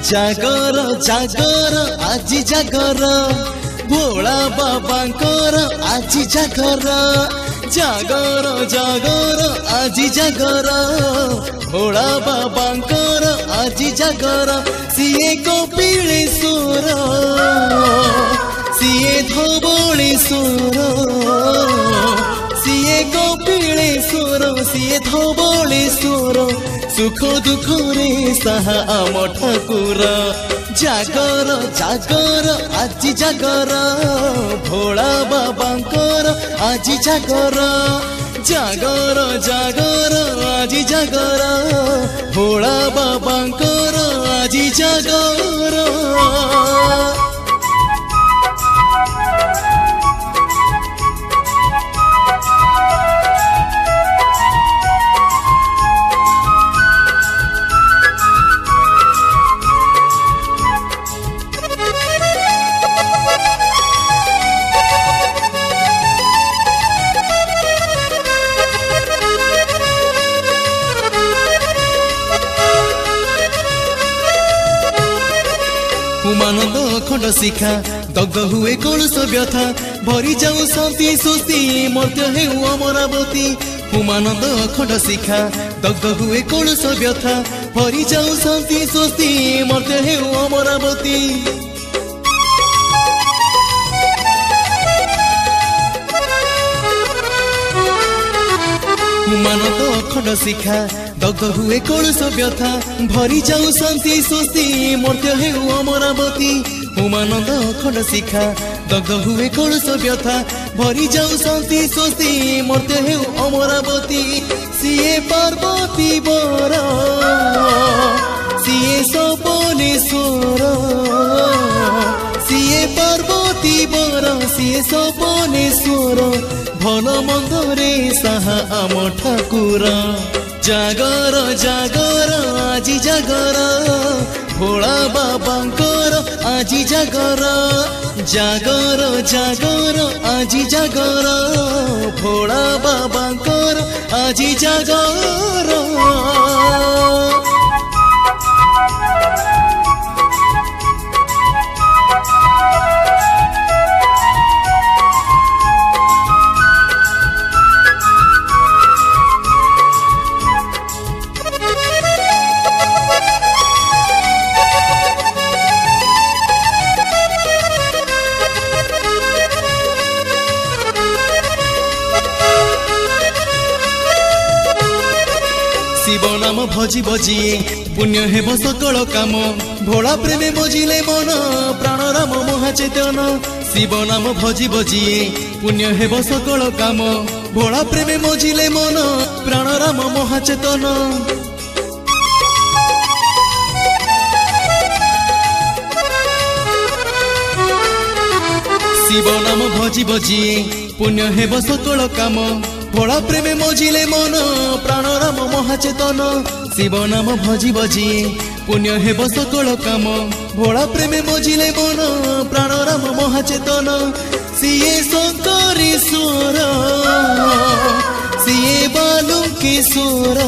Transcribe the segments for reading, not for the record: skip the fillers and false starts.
जागर जागर आजी जागर भोला बाबांकर आजी जागर जागर जागर आजी जागर भोला बाबांकर आजी जागर सीए कपिलेश्वर सीए धवळेश्वर सीए कपिलेश्वर सीए धवळेश्वर सुख दुख रे साहा आम ठाकुर जागर जागर आजी जागर भोला बाबांकर आजी जागर जागर जागर आजी जागर भोला बाबांकर आजी जागर उमानंद खंड शिखा दग्ध हुए कलुष व्यथा भरी जाऊ शांति सुस्ति मर्त्य हेउ अमरावती उमानंद खंड शिखा दग्ध हुए कलुष व्यथा भरी जाऊ शांति सुस्ति मर्त्य हेउ अमरावती उमानंद खंड शिखा दग्ध हुए कलुष व्यथा भरी जाऊ शांति सुस्ति मर्त्य हेउ अमरावती उमानंद खंड शिखा दग्ध हुए कलुष व्यथा भरी जाऊ शांति सुस्ति मर्त्य हेउ अमरावती सीए पार्वती बर सीए सपनेश्वर सीए पार्वती बर सीए सपनेश्वर भल मंदरे साहा आम ठाकुर जागर जागर आजी जागर भोला बाबांकर आजी जागर जागर जागर आजी जागर भोला बाबांकर आजी जागर शिव नाम भजी बजिए पुण्य हेब सकल काम भोला प्रेमे बजिले मन प्राण राम महाचेतन शिव नाम भजी बजिए पुण्य हेब सकल काम भोला प्रेमे बजिले मन प्राण राम महाचेतन शिव नाम भजी बजिए पुण्य हेब सकल काम भोला प्रेमे मजिले मन प्राण राम महाचेतन शिव नाम भजी बजिए पुण्य हेब सकल काम भोला प्रेमे मजिले मन प्राण राम महाचेतन सीए शंकरेश्वर सीए बालुकेश्वर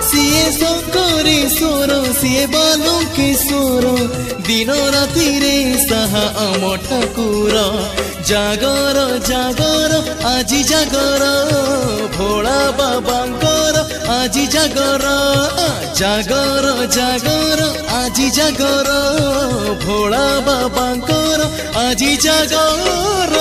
सीए शंकरेश्वर सीए बालुकेश्वर दिन राति रे साहा आम ठाकुर जागर जागर आजी जागर भोला बाबांकर आजी जागर जागर जागर आजी जागर भोला बाबांकर आजी जागर।